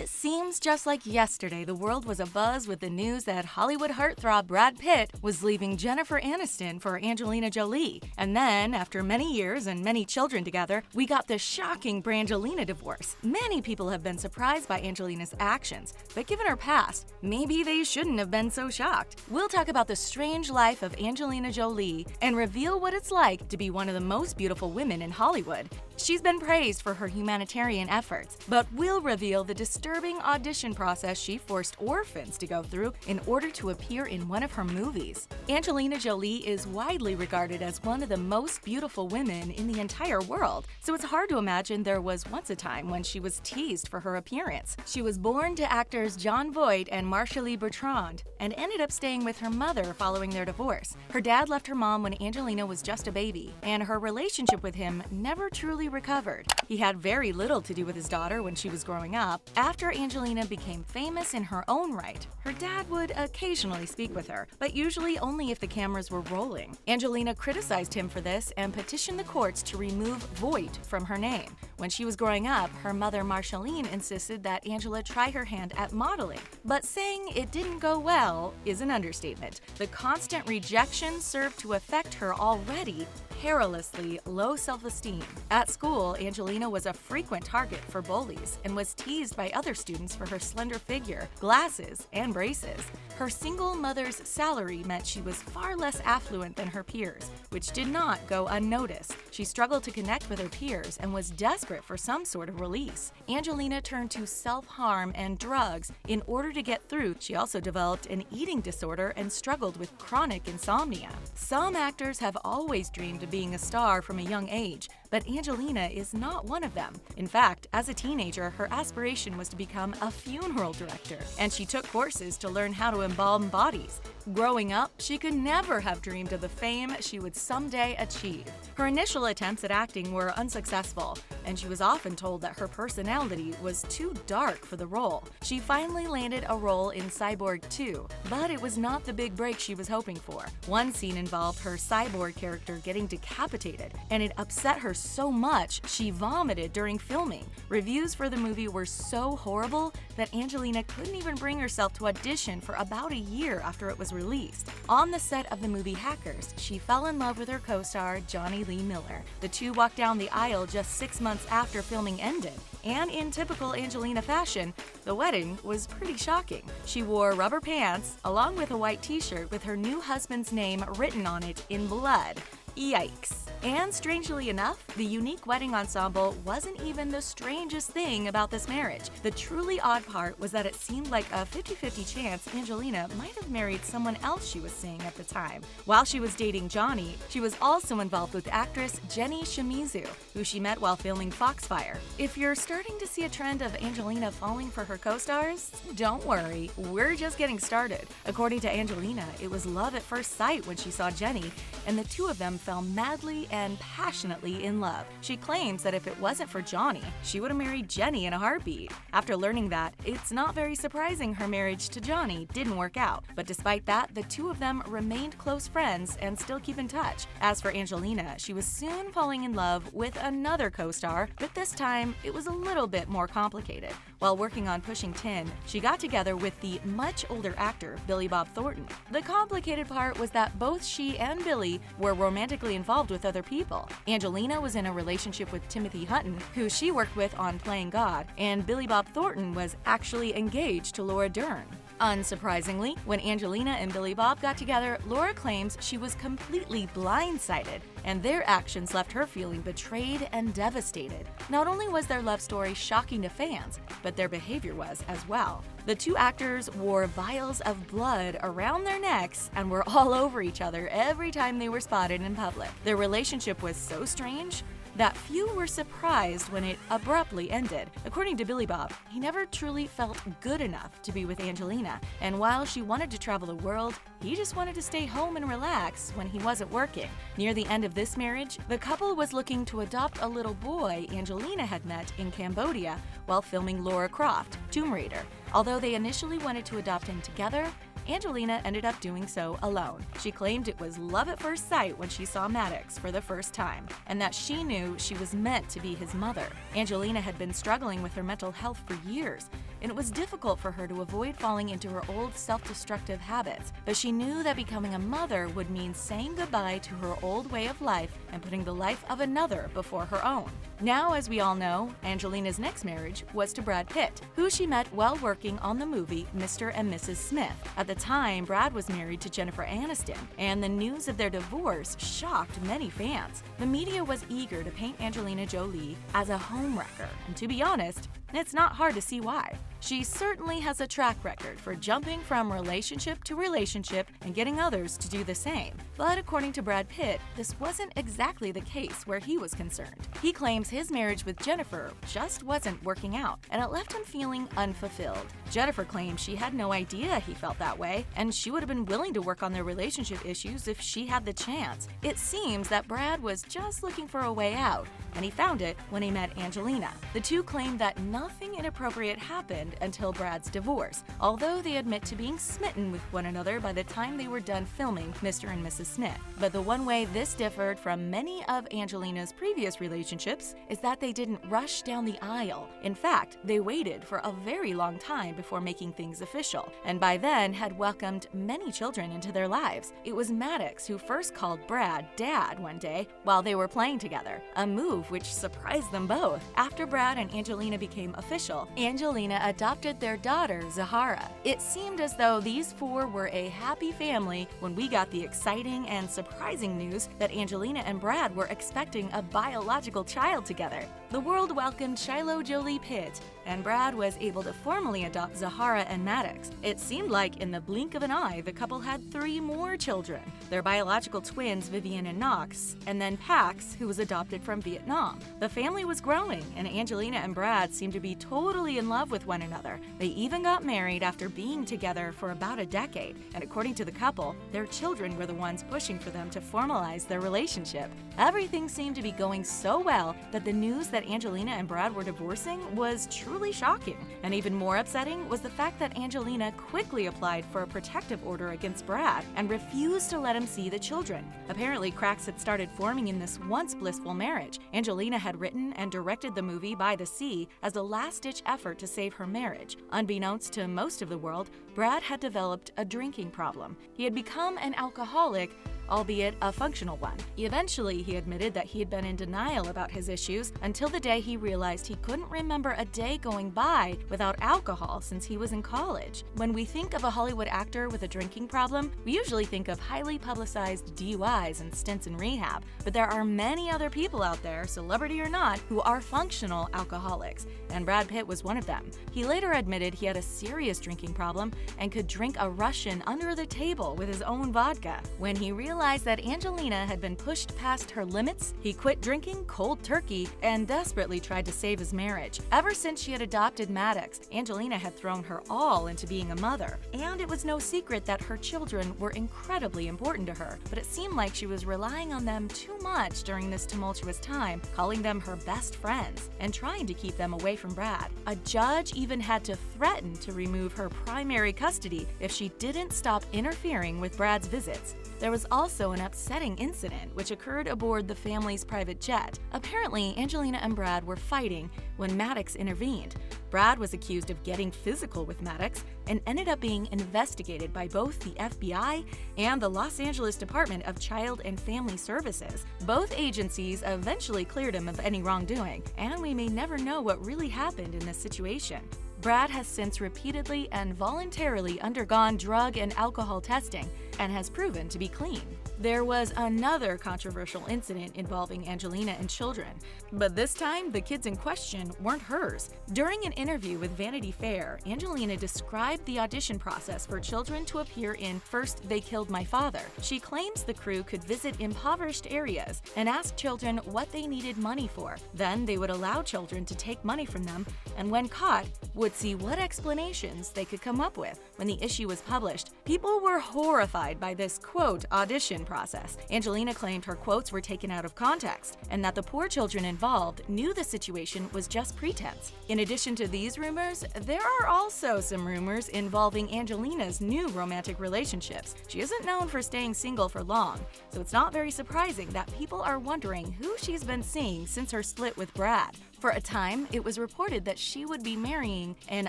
It seems just like yesterday the world was abuzz with the news that Hollywood heartthrob Brad Pitt was leaving Jennifer Aniston for Angelina Jolie. And then, after many years and many children together, we got the shocking Brangelina divorce. Many people have been surprised by Angelina's actions, but given her past, maybe they shouldn't have been so shocked. We'll talk about the strange life of Angelina Jolie and reveal what it's like to be one of the most beautiful women in Hollywood. She's been praised for her humanitarian efforts, but we'll reveal the disturbing audition process she forced orphans to go through in order to appear in one of her movies. Angelina Jolie is widely regarded as one of the most beautiful women in the entire world, so it's hard to imagine there was once a time when she was teased for her appearance. She was born to actors Jon Voight and Marsha Bertrand and ended up staying with her mother following their divorce. Her dad left her mom when Angelina was just a baby, and her relationship with him never truly recovered. He had very little to do with his daughter when she was growing up. After Angelina became famous in her own right, her dad would occasionally speak with her, but usually only if the cameras were rolling. Angelina criticized him for this and petitioned the courts to remove Voight from her name. When she was growing up, her mother Marceline insisted that Angela try her hand at modeling, but saying it didn't go well is an understatement. The constant rejection served to affect her already perilously low self-esteem. At school, Angelina was a frequent target for bullies and was teased by other students for her slender figure, glasses, and braces. Her single mother's salary meant she was far less affluent than her peers, which did not go unnoticed. She struggled to connect with her peers and was desperate for some sort of release. Angelina turned to self-harm and drugs in order to get through. She also developed an eating disorder and struggled with chronic insomnia. Some actors have always dreamed of being a star from a young age, but Angelina is not one of them. In fact, as a teenager, her aspiration was to become a funeral director, and she took courses to learn how to embalm bodies. Growing up, she could never have dreamed of the fame she would someday achieve. Her initial attempts at acting were unsuccessful, and she was often told that her personality was too dark for the role. She finally landed a role in Cyborg 2, but it was not the big break she was hoping for. One scene involved her cyborg character getting decapitated, and it upset her so much she vomited during filming. Reviews for the movie were so horrible that Angelina couldn't even bring herself to audition for about a year after it was released. On the set of the movie Hackers, she fell in love with her co-star Johnny Lee Miller. The two walked down the aisle just 6 months after filming ended, and in typical Angelina fashion, the wedding was pretty shocking. She wore rubber pants along with a white t-shirt with her new husband's name written on it in blood. Yikes. And strangely enough, the unique wedding ensemble wasn't even the strangest thing about this marriage. The truly odd part was that it seemed like a 50-50 chance Angelina might have married someone else she was seeing at the time. While she was dating Johnny, she was also involved with actress Jenny Shimizu, who she met while filming Foxfire. If you're starting to see a trend of Angelina falling for her co-stars, don't worry, we're just getting started. According to Angelina, it was love at first sight when she saw Jenny, and the two of them fell madly and passionately in love. She claims that if it wasn't for Johnny, she would have married Jenny in a heartbeat. After learning that, it's not very surprising her marriage to Johnny didn't work out. But despite that, the two of them remained close friends and still keep in touch. As for Angelina, she was soon falling in love with another co-star, but this time it was a little bit more complicated. While working on Pushing Tin, she got together with the much older actor Billy Bob Thornton. The complicated part was that both she and Billy were romantically involved with other people. Angelina was in a relationship with Timothy Hutton, who she worked with on Playing God, and Billy Bob Thornton was actually engaged to Laura Dern. Unsurprisingly, when Angelina and Billy Bob got together, Laura claims she was completely blindsided, and their actions left her feeling betrayed and devastated. Not only was their love story shocking to fans, but their behavior was as well. The two actors wore vials of blood around their necks and were all over each other every time they were spotted in public. Their relationship was so strange that few were surprised when it abruptly ended. According to Billy Bob, he never truly felt good enough to be with Angelina, and while she wanted to travel the world, he just wanted to stay home and relax when he wasn't working. Near the end of this marriage, the couple was looking to adopt a little boy Angelina had met in Cambodia while filming Lara Croft, Tomb Raider. Although they initially wanted to adopt him together, Angelina ended up doing so alone. She claimed it was love at first sight when she saw Maddox for the first time, and that she knew she was meant to be his mother. Angelina had been struggling with her mental health for years, and it was difficult for her to avoid falling into her old self-destructive habits. But she knew that becoming a mother would mean saying goodbye to her old way of life and putting the life of another before her own. Now, as we all know, Angelina's next marriage was to Brad Pitt, who she met while working on the movie Mr. and Mrs. Smith. At the time, Brad was married to Jennifer Aniston, and the news of their divorce shocked many fans. The media was eager to paint Angelina Jolie as a homewrecker, and to be honest, it's not hard to see why. She certainly has a track record for jumping from relationship to relationship and getting others to do the same. But according to Brad Pitt, this wasn't exactly the case where he was concerned. He claims his marriage with Jennifer just wasn't working out, and it left him feeling unfulfilled. Jennifer claims she had no idea he felt that way, and she would have been willing to work on their relationship issues if she had the chance. It seems that Brad was just looking for a way out, and he found it when he met Angelina. The two claim that nothing inappropriate happened until Brad's divorce, although they admit to being smitten with one another by the time they were done filming Mr. and Mrs. Smith. But the one way this differed from many of Angelina's previous relationships is that they didn't rush down the aisle. In fact, they waited for a very long time before making things official, and by then had welcomed many children into their lives. It was Maddox who first called Brad Dad one day while they were playing together, a move which surprised them both. After Brad and Angelina became official, Angelina adopted their daughter, Zahara. It seemed as though these four were a happy family when we got the exciting and surprising news that Angelina and Brad were expecting a biological child together. The world welcomed SHILOH Jolie Pitt, and Brad was able to formally adopt Zahara and Maddox. It seemed like in the blink of an eye, the couple had 3 more children: their biological twins, Vivian and Knox, and then Pax, who was adopted from Vietnam. The family was growing, and Angelina and Brad seemed to be totally in love with one another. They even got married after being together for about a decade, and according to the couple, their children were the ones pushing for them to formalize their relationship. Everything seemed to be going so well that the news that Angelina and Brad were divorcing was truly shocking. And even more upsetting was the fact that Angelina quickly applied for a protective order against Brad and refused to let him see the children. Apparently, cracks had started forming in this once blissful marriage. Angelina had written and directed the movie By the Sea as a last-ditch effort to save her marriage. Unbeknownst to most of the world, Brad had developed a drinking problem. He had become an alcoholic, albeit a functional one. Eventually, he admitted that he had been in denial about his issues until the day he realized he couldn't remember a day going by without alcohol since he was in college. When we think of a Hollywood actor with a drinking problem, we usually think of highly publicized DUIs and stints in rehab, but there are many other people out there, celebrity or not, who are functional alcoholics, and Brad Pitt was one of them. He later admitted he had a serious drinking problem and could drink a Russian under the table with his own vodka. When he realized that Angelina had been pushed past her limits, he quit drinking cold turkey and desperately tried to save his marriage. Ever since she had adopted Maddox, Angelina had thrown her all into being a mother, and it was no secret that her children were incredibly important to her, but it seemed like she was relying on them too much during this tumultuous time, calling them her best friends and trying to keep them away from Brad. A judge even had to threaten to remove her primary custody if she didn't stop interfering with Brad's visits. There was also an upsetting incident which occurred aboard the family's private jet. Apparently, Angelina and Brad were fighting when Maddox intervened. Brad was accused of getting physical with Maddox and ended up being investigated by both the FBI and the Los Angeles Department of Child and Family Services. Both agencies eventually cleared him of any wrongdoing, and we may never know what really happened in this situation. Brad has since repeatedly and voluntarily undergone drug and alcohol testing and has proven to be clean. There was another controversial incident involving Angelina and children, but this time the kids in question weren't hers. During an interview with Vanity Fair, Angelina described the audition process for children to appear in First They Killed My Father. She claims the crew could visit impoverished areas and ask children what they needed money for. Then they would allow children to take money from them, and when caught, would see what explanations they could come up with. When the issue was published, people were horrified by this, quote, audition process. Angelina claimed her quotes were taken out of context and that the poor children involved knew the situation was just pretense. In addition to these rumors, there are also some rumors involving Angelina's new romantic relationships. She isn't known for staying single for long, so it's not very surprising that people are wondering who she's been seeing since her split with Brad. For a time, it was reported that she would be marrying an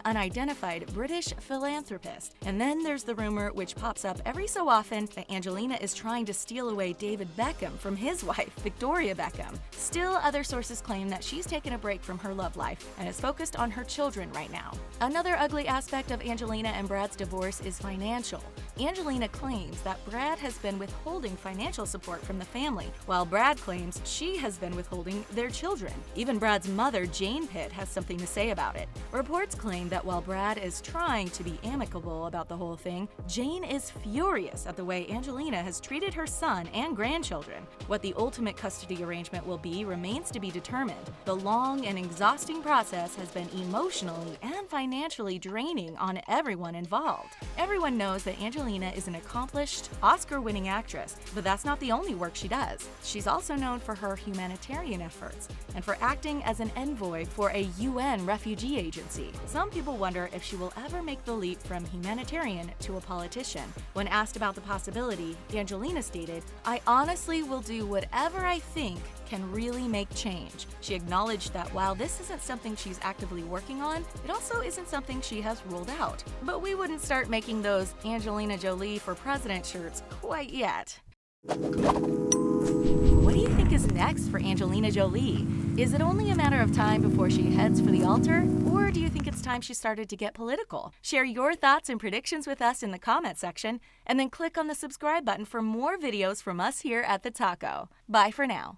unidentified British philanthropist. And then there's the rumor, which pops up every so often, that Angelina is trying to steal away David Beckham from his wife, Victoria Beckham. Still, other sources claim that she's taken a break from her love life and is focused on her children right now. Another ugly aspect of Angelina and Brad's divorce is financial. Angelina claims that Brad has been withholding financial support from the family, while Brad claims she has been withholding their children. Even Brad's mother, Jane Pitt, has something to say about it. Reports claim that while Brad is trying to be amicable about the whole thing, Jane is furious at the way Angelina has treated her son and grandchildren. What the ultimate custody arrangement will be remains to be determined. The long and exhausting process has been emotionally and financially draining on everyone involved. Everyone knows that Angelina is an accomplished, Oscar-winning actress, but that's not the only work she does. She's also known for her humanitarian efforts and for acting as an envoy for a UN refugee agency. Some people wonder if she will ever make the leap from humanitarian to a politician. When asked about the possibility, Angelina stated, "I honestly will do whatever I think can really make change." She acknowledged that while this isn't something she's actively working on, it also isn't something she has ruled out. But we wouldn't start making those Angelina Jolie for president shirts quite yet. What do you think is next for Angelina Jolie? Is it only a matter of time before she heads for the altar? Or do you think it's time she started to get political? Share your thoughts and predictions with us in the comment section, and then click on the subscribe button for more videos from us here at The Taco. Bye for now.